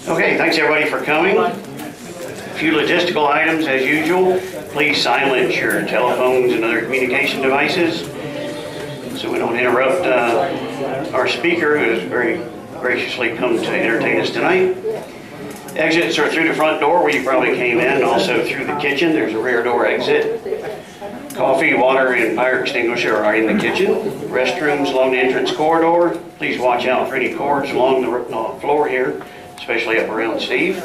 Okay, thanks everybody for coming. A few logistical items as usual. Please silence your telephones and other communication devices so we don't interrupt our speaker who has very graciously come to entertain us tonight. Exits are through the front door where you probably came in, also through the kitchen. There's a rear door exit. Coffee, water, and fire extinguisher are in the kitchen. Restrooms along the entrance corridor. Please watch out for any cords along the floor here, especially up around Steve.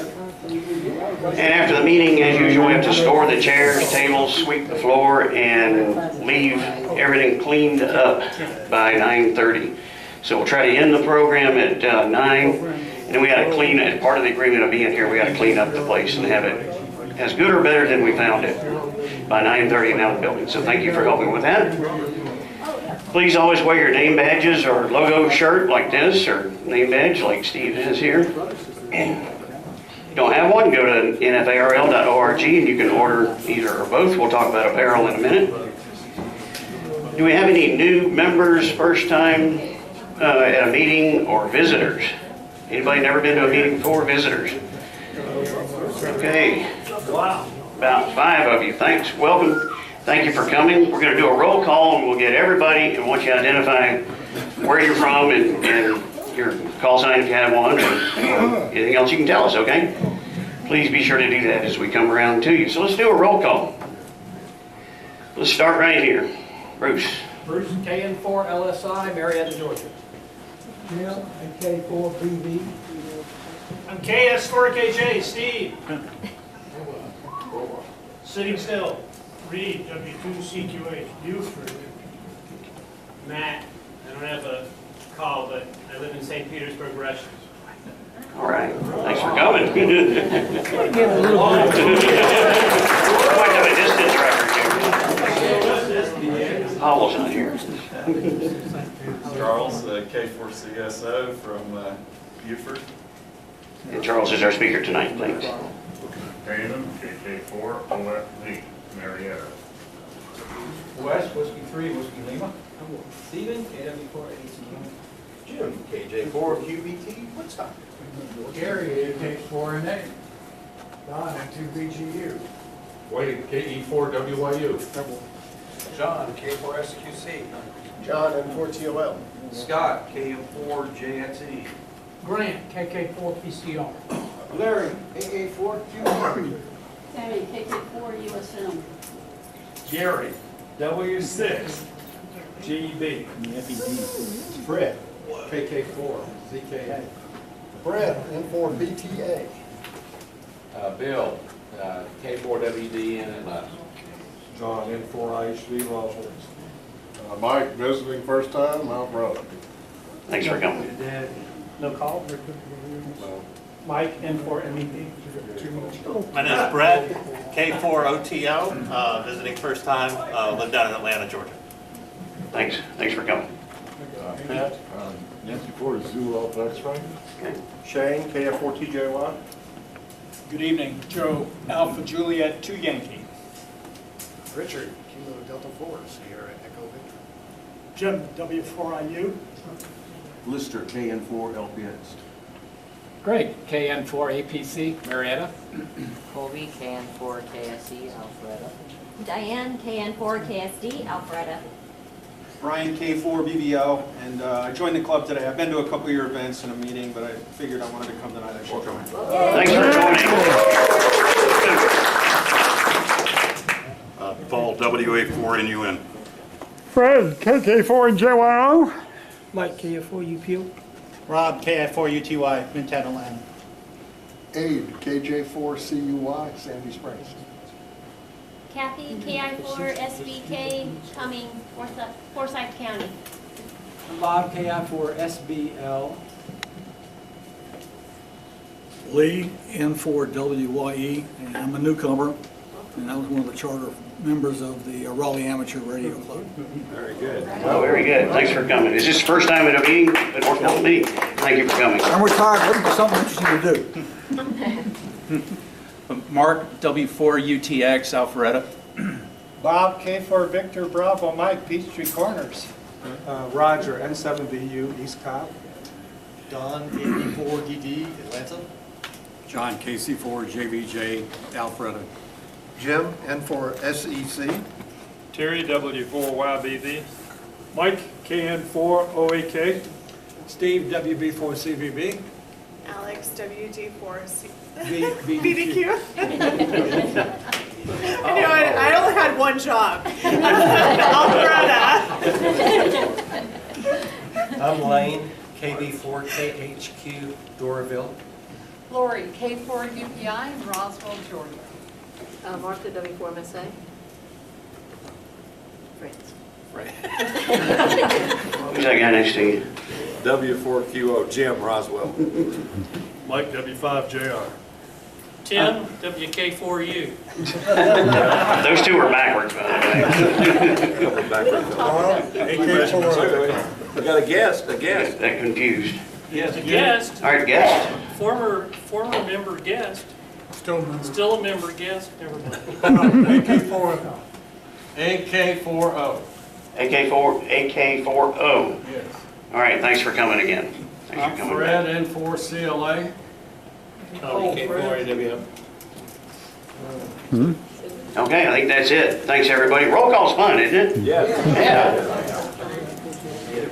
And after the meeting, as usual, we have to store the chairs, tables, sweep the floor, and leave everything cleaned up by 9:30. So we'll try to end the program at 9, and then we got to clean it. Part of the agreement of being here, we got to clean up the place and have it as good or better than we found it by 9:30 and out of the building. So thank you for helping with that. Please always wear your name badges or logo shirt like this, or name badge like Steve has here. And if you don't have one, go to NFARL.org and you can order either or both. We'll talk about apparel in a minute. Do we have any new members, first time at a meeting, or visitors? Anybody never been to a meeting before? Visitors? Okay. Wow. About 5 of you. Thanks. Welcome. Thank you for coming. We're going to do a roll call and we'll get everybody and want you to identify where you're from and your call sign if you have one, or anything else you can tell us, okay? Please be sure to do that as we come around to you. So let's do a roll call. Let's start right here. Bruce. Bruce, KN4 LSI, Marietta, Georgia. Jim, K4BV. I'm KS4KJ, Steve. Sitting still. Reed, W2CQH, Buford. Matt, I don't have a call, but I live in St. Petersburg, Russia. All right. Thanks for coming. Might have a distance record here. Howell's not here. Charles, K4CSO from Buford. And Charles is our speaker tonight, thanks. Tatum, KK4, OFZ, Marietta. West, Whiskey 3, Whiskey Lima. Stephen, KW4ACQ. Jim, KJ4 QBT, Woodstock. Gary, AK4NA. Don, N2BGU. Wade, KE4WYU. John, K4SQC. John, N4TOL. Scott, KM4JXE. Grant, KK4PCR. Larry, AA4QB. Sammy, KK4 USM. Gary, W6, GEB. Fred, KK4 ZKA. Brett, N4BTA. Bill, K4WD in Atlanta. John, N4IHV, Roswell. Mike, visiting first time, Mount Brother. Thanks for coming. No call? No. Mike, N4MEP. My name is Brett, K4OTO, visiting first time, live down in Atlanta, Georgia. Thanks for coming. Pat, Nancy Ford, Zulu Alpha X-Ray. Okay. Shane, KF4TJY. Good evening, Joe, Alpha Juliet 2 Yankee. Richard, Kilo Delta 4, Sierra Echo Victor. Jim, W4IU. Lister, KN4LPX. Greg, KN4 APC, Marietta. Colby, KN4 KSE, Alpharetta. Diane, KN4 KSD, Alpharetta. Brian, K4 BBL, and I joined the club today. I've been to a couple of your events and a meeting, but I figured I wanted to come tonight. I should join. Thanks for joining. Paul, WA4NUN. Fred, KK4JYO. Mike, KF4UPU. Rob, KI4UTY, Midtown Atlanta. Abe, KJ4CUY, Sandy Springs. Kathy, KI4 SBK, Cumming, Forsyth County. Bob, KI4 SBL. Lee, N4WYE, and I'm a newcomer, and I was one of the charter members of the Raleigh Amateur Radio Club. Very good. Oh, very good. Thanks for coming. Is this the first time at a meeting? Been working on a meeting. Thank you for coming. I'm retired, looking for something interesting to do. Mark, W4UTX, Alpharetta. Bob, K4 Victor Bravo Mike, Peachtree Corners. Roger, N7VU, East Cobb. Don, KD4DD, Atlanta. John KC4 JVJ Alpharetta. Jim, N4SEC. Terry, W4YBV. Mike, KN4OAK. Steve, WB4CVB. Alex, WD4C. BDQ. I know, I only had one job. Alpharetta. I'm Lane, KB4KHQ, Doraville. Lori, K4UPI, Roswell, Georgia. Martha, W4MSA. France. Who's that guy next to you? W4QO, Jim Roswell. Mike, W5JR. Tim, WK4U. Those two were backwards, by the way. We got a guest, That confused. Yes, a guest, All right, guest. former member guest, Still still a member guest, never mind. AK4. AK40. AK40. Yes. All right, thanks for coming again. Thanks for coming back. N4CLA. K4AWM. Okay, I think that's it. Thanks, everybody. Roll call's fun, isn't it? Yes.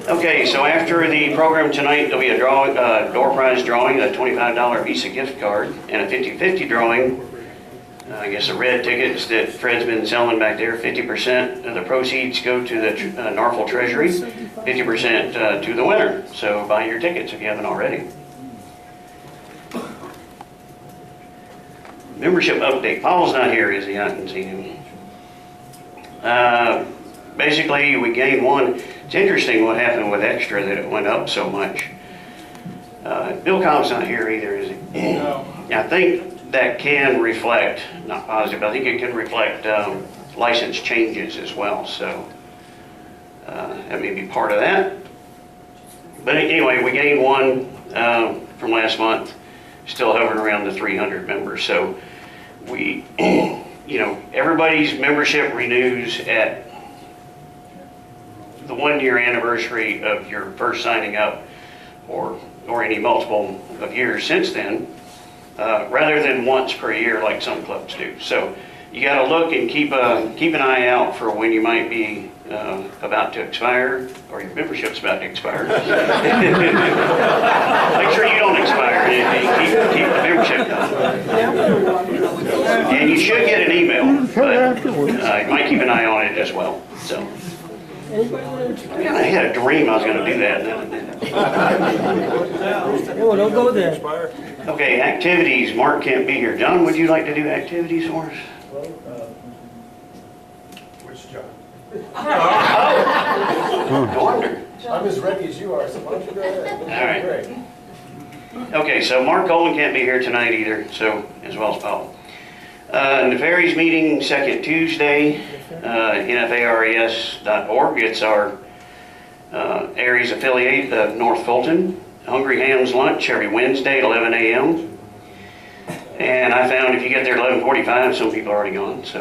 Okay, so after the program tonight, there'll be a door prize drawing, a $25 Visa gift card, and a 50-50 drawing. I guess the red tickets that Fred's been selling back there, 50% of the proceeds go to the NFARL Treasury, 50% to the winner. So buy your tickets if you haven't already. Membership update. Paul's not here, is he? I haven't seen him. Basically, we gained one. It's interesting what happened with extra, that it went up so much. Bill Cobb's not here either, is he? No. I think that can reflect, not positive, I think it can reflect license changes as well. So that may be part of that. But anyway, we gained one from last month, still hovering around the 300 members. So we, everybody's membership renews at the 1-year anniversary of your first signing up, or any multiple of years since then, rather than once per year like some clubs do. So you got to look and keep an eye out for when you might be about to expire, or your membership's about to expire. Make sure you don't expire and keep the membership going. And you should get an email, but you might keep an eye on it as well. So I had a dream I was going to do that. Don't go there. Okay, activities. Mark can't be here. John, would you like to do activities for us? Which John? No wonder. I'm as ready as you are, so why don't you go ahead? All right. Okay, so Mark Coleman can't be here tonight either, so as well as Paul. NFARL meeting second Tuesday, NFARES.org. It's our Aries affiliate of North Fulton. Hungry Hams lunch every Wednesday at 11 a.m. And I found if you get there at 11:45, some people are already gone. So,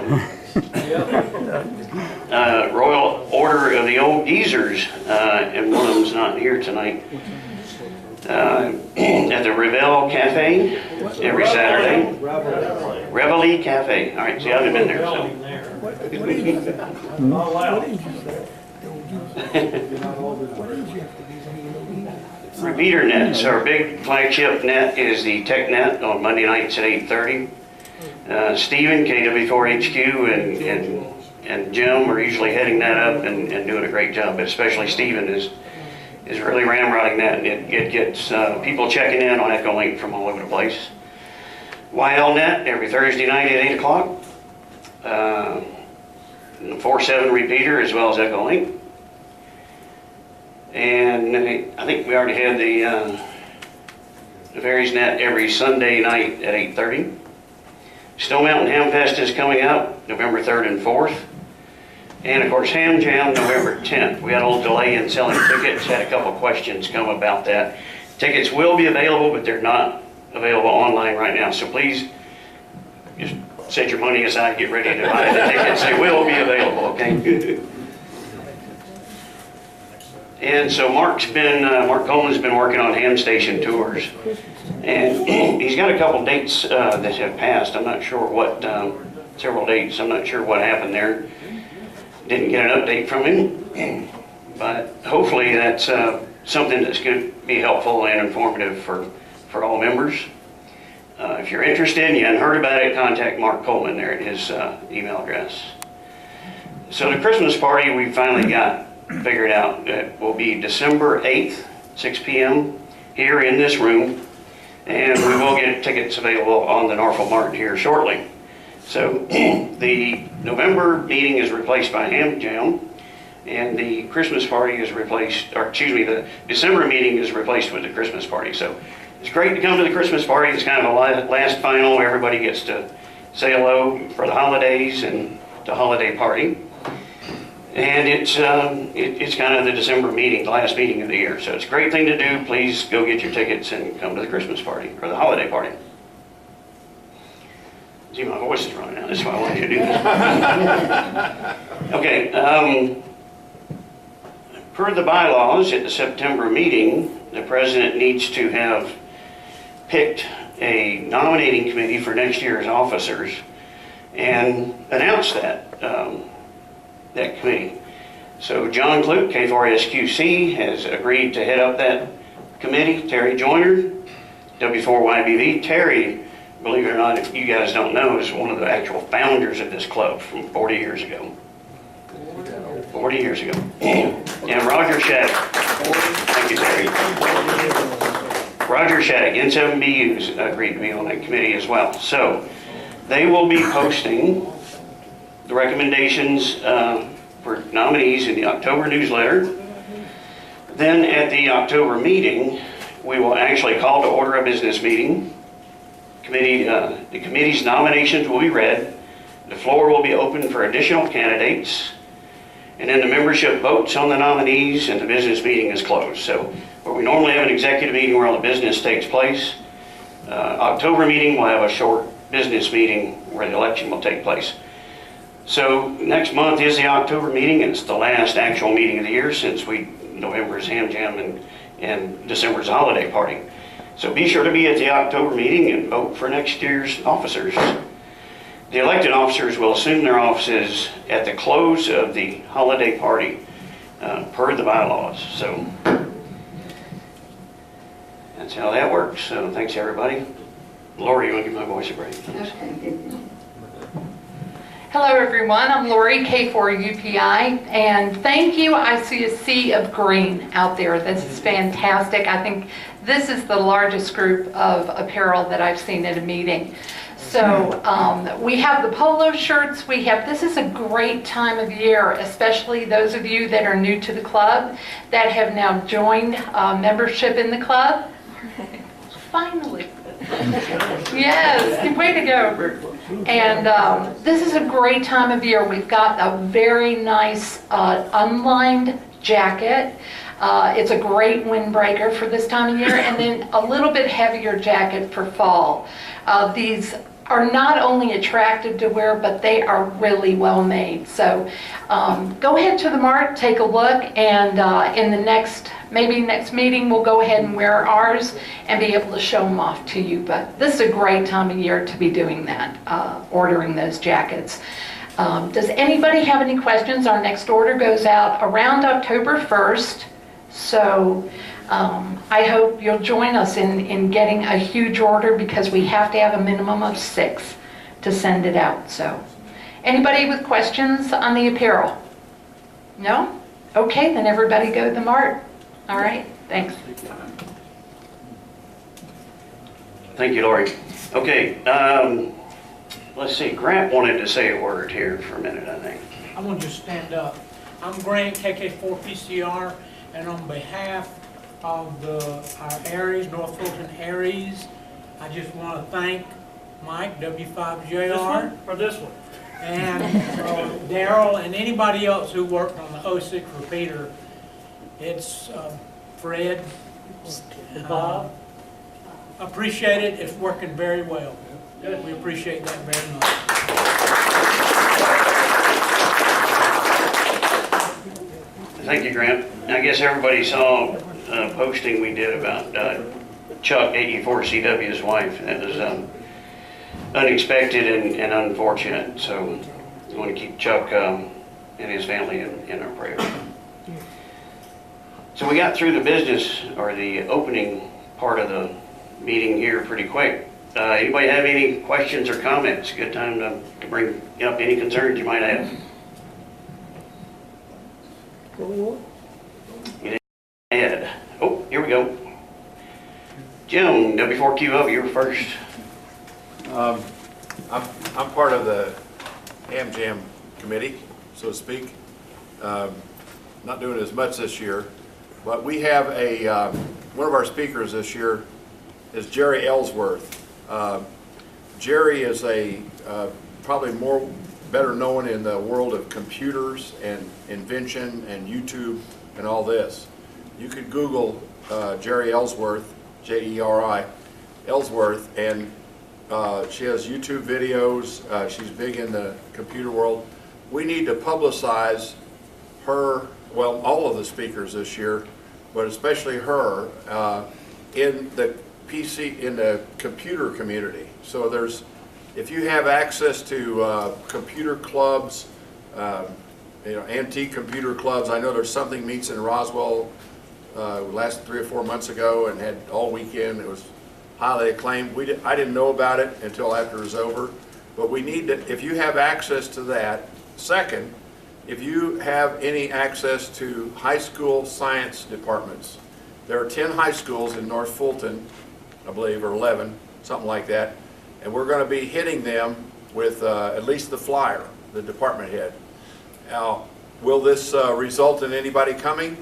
Royal Order of the Old Geezers, and one of them's not here tonight. At the Revel Cafe every Saturday. Reveille Cafe. All right, see, I haven't been there. So. Repeater nets. Our big flagship net is the Tech Net on Monday nights at 8:30. Stephen, KW4HQ, and Jim are usually heading that up and doing a great job, but especially Stephen is really ramrodding that, and it gets people checking in on Echolink from all over the place. YLNet every Thursday night at 8 o'clock. 4/7 repeater as well as Echolink. And I think we already had the Ferries Net every Sunday night at 8:30. Snow Mountain Ham Fest is coming up November 3rd and 4th. And of course, Ham Jam, November 10th. We had a little delay in selling tickets, had a couple of questions come about that. Tickets will be available, but they're not available online right now. So please, just set your money aside, get ready to buy the tickets. They will be available, okay? And so Mark Coleman's been working on ham station tours. And he's got a couple dates that have passed. I'm not sure what, several dates. I'm not sure what happened there. Didn't get an update from him. But hopefully that's something that's going to be helpful and informative for all members. If you're interested and you hadn't heard about it, contact Mark Coleman there at his email address. So the Christmas party we finally got figured out. It will be December 8th, 6 p.m. here in this room. And we will get tickets available on the Norfolk Mart here shortly. So the November meeting is replaced by Ham Jam, and the Christmas party is replaced, or excuse me, the December meeting is replaced with the Christmas party. So it's great to come to the Christmas party. It's kind of a last final where everybody gets to say hello for the holidays and the holiday party. And it's kind of the December meeting, the last meeting of the year. So it's a great thing to do. Please go get your tickets and come to the Christmas party or the holiday party. See, my voice is running out. That's why I wanted you to do that. Okay. Per the bylaws at the September meeting, the president needs to have picked a nominating committee for next year's officers and announce that committee. So John Clute, K4SQC, has agreed to head up that committee. Terry Joyner, W4YBV. Terry, believe it or not, if you guys don't know, is one of the actual founders of this club from 40 years ago. 40 years ago. And Roger Shattuck. Thank you, Terry. Roger Shattuck, N7BU's agreed to be on that committee as well. So they will be posting the recommendations for nominees in the October newsletter. Then at the October meeting, we will actually call to order a business meeting. The committee's nominations will be read. The floor will be open for additional candidates. And then the membership votes on the nominees and the business meeting is closed. So where we normally have an executive meeting where all the business takes place, October meeting will have a short business meeting where the election will take place. So next month is the October meeting, and it's the last actual meeting of the year since November is Ham Jam and December's holiday party. So be sure to be at the October meeting and vote for next year's officers. The elected officers will assume their offices at the close of the holiday party per the bylaws. So that's how that works. So thanks everybody. Lori, you want to give my voice a break, please? Hello everyone, I'm Lori, K4UPI, and thank you. I see a sea of green out there. This is fantastic. I think this is the largest group of apparel that I've seen at a meeting. So we have the polo shirts. This is a great time of year, especially those of you that are new to the club that have now joined membership in the club. Finally. Yes, way to go. And this is a great time of year. We've got a very nice unlined jacket. It's a great windbreaker for this time of year, and then a little bit heavier jacket for fall. These are not only attractive to wear, but they are really well made. So go ahead to the Mart, take a look, and in the next meeting we'll go ahead and wear ours and be able to show them off to you. But this is a great time of year to be doing that, ordering those jackets. Does anybody have any questions? Our next order goes out around October 1st. So I hope you'll join us in getting a huge order, because we have to have a minimum of 6 to send it out. So anybody with questions on the apparel? No? Okay, then everybody go to the Mart. All right, thanks. Thank you, Lori. Okay, let's see, Grant wanted to say a word here for a minute, I think. I'm going to just stand up. I'm Grant, KK4PCR, and on behalf of our Aries, North Fulton Aries, I just want to thank Mike, W5JR. Or this one? And Daryl and anybody else who worked on the 06 repeater. It's Fred, Bob. Appreciate it. It's working very well. We appreciate that very much. Thank you, Grant. I guess everybody saw a posting we did about Chuck, 84CW's wife. That was unexpected and unfortunate, so we want to keep Chuck and his family in our prayers. So we got through the business, or the opening part of the meeting here pretty quick. Anybody have any questions or comments? Good time to bring up any concerns you might have. Ed. Oh, here we go. Jim, W4QO, you're first. I'm part of the Ham Jam committee, so to speak. Not doing as much this year, but we have one of our speakers this year is Jerry Ellsworth. Jerry is probably better known in the world of computers and invention and YouTube and all this. You could Google Jerry Ellsworth, J-E-R-I, Ellsworth, and she has YouTube videos. She's big in the computer world. We need to publicize her, well, all of the speakers this year, but especially her, in the computer community. So if you have access to computer clubs, antique computer clubs. I know there's something meets in Roswell last 3 or 4 months ago and had all weekend. It was highly acclaimed. I didn't know about it until after it was over, but we need to, if you have access to that. Second, if you have any access to high school science departments, there are 10 high schools in North Fulton, I believe, or 11, something like that, and we're going to be hitting them with at least the flyer, the department head. Now, will this result in anybody coming?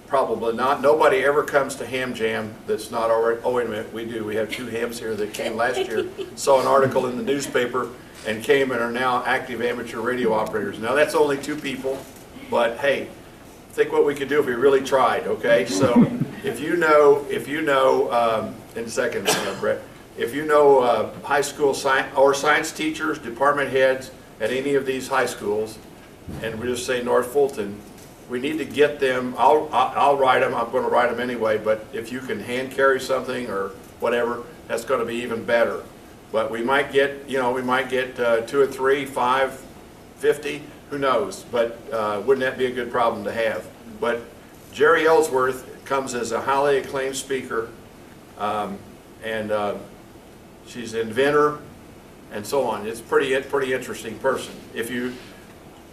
Probably not. Nobody ever comes to Ham Jam that's not already, oh wait a minute, we do. We have 2 hams here that came last year, saw an article in the newspaper and came and are now active amateur radio operators. Now that's only 2 people, but hey, think what we could do if we really tried, okay? So if you know, in a second, Brett, if you know high school science teachers, department heads at any of these high schools, and we just say North Fulton, we need to get them. I'll write them. I'm going to write them anyway. But if you can hand carry something or whatever, that's going to be even better. But we might get, 2 or 3, 5, 50. Who knows? But wouldn't that be a good problem to have? But Jerry Ellsworth comes as a highly acclaimed speaker, and she's an inventor, and so on. It's pretty interesting person. If you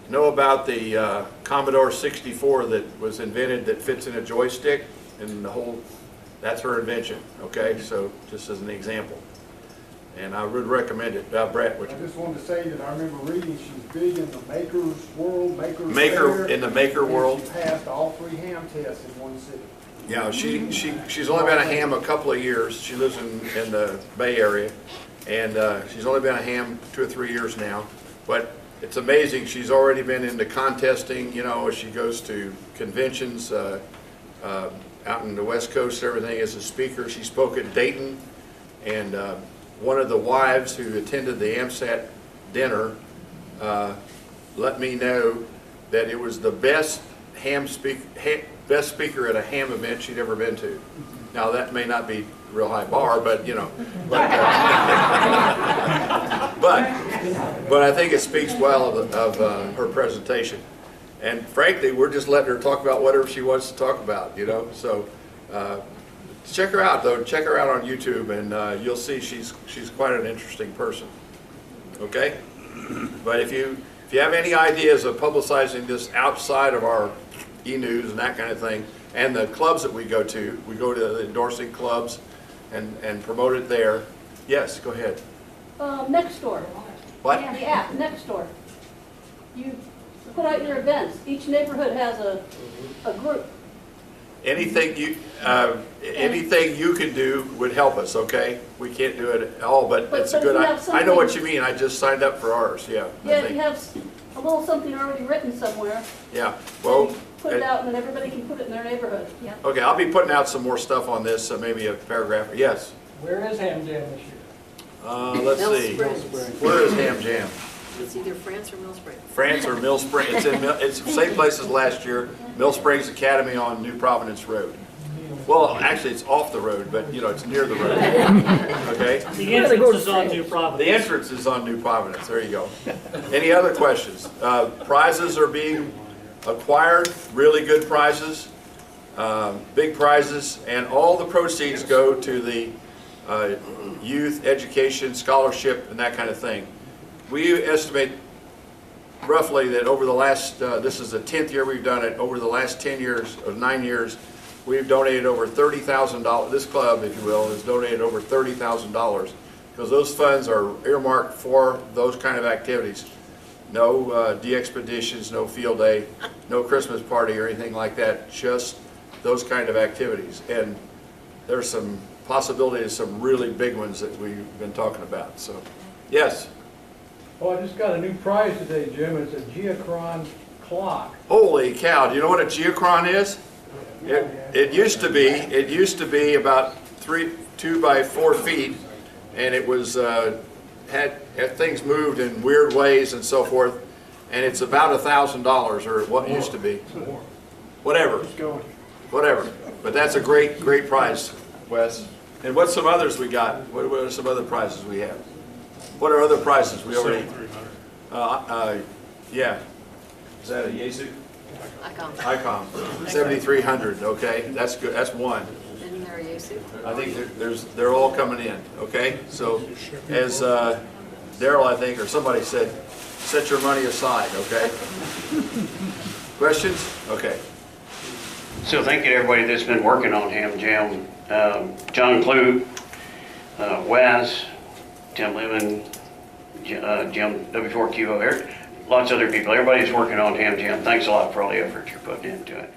know about the Commodore 64 that was invented that fits in a joystick, and that's her invention, okay? So just as an example. And I would recommend it. Brett, I just wanted to say that I remember reading she's big in the maker's world, in the maker world. She passed all 3 ham tests in one city. Yeah, she's only been a ham a couple of years. She lives in the Bay Area, and she's only been a ham 2 or 3 years now. But it's amazing. She's already been into contesting. She goes to conventions out in the West Coast, everything as a speaker. She spoke at Dayton, and one of the wives who attended the AMSAT dinner let me know that it was the best speaker at a ham event she'd ever been to. Now that may not be a real high bar, but but I think it speaks well of her presentation. And frankly, we're just letting her talk about whatever she wants to talk about, So check her out, though. Check her out on YouTube, and you'll see she's quite an interesting person. Okay? But if you have any ideas of publicizing this outside of our e-news and that kind of thing, and the clubs that we go to the endorsing clubs and promote it there. Yes, go ahead. Next door. What? The app, Next Door. You put out your events. Each neighborhood has a group. Anything you can do would help us, okay? We can't do it at all, but it's a good idea. I know what you mean. I just signed up for ours, yeah. Yeah, if you have a little something already written somewhere. Yeah, well. Put it out and then everybody can put it in their neighborhood. Yeah. Okay, I'll be putting out some more stuff on this, maybe a paragraph. Yes? Where is Ham Jam this year? Let's see. Where is Ham Jam? It's either France or Mill Springs. France or Mill Springs. It's the same place as last year. Mill Springs Academy on New Providence Road. Well, actually, it's off the road, but you know, it's near the road. Okay? The entrance is on New Providence. The entrance is on New Providence. There you go. Any other questions? Prizes are being acquired, really good prizes, big prizes, and all the proceeds go to the youth education, scholarship, and that kind of thing. We estimate roughly that over the last, this is the 10th year we've done it, over the last 10 years, or 9 years, we've donated over $30,000. This club, if you will, has donated over $30,000 because those funds are earmarked for those kind of activities. No de-expeditions, no field day, no Christmas party or anything like that, just those kind of activities. And there's some possibility of some really big ones that we've been talking about. So, yes? Oh, I just got a new prize today, Jim. It's a Geochron clock. Holy cow, do you know what a Geochron is? It used to be about 2 by 4 feet, and it was had things moved in weird ways and so forth, and it's about $1,000 or what used to be. Whatever. But that's a great prize, Wes. And what's some others we got? What are some other prizes we have? What are other prizes we already? Yeah. Is that a Yaesu? Icon. 7,300. Okay, that's good. That's one. Isn't there a Yesu? I think they're all coming in. Okay, so as Daryl, I think, or somebody said, set your money aside. Okay. Questions? Okay. So thank you to everybody that's been working on Ham Jam. John Clute, Wes, Tim Levin, Jim W4QO, lots of other people. Everybody's working on Ham Jam. Thanks a lot for all the effort you're putting into it.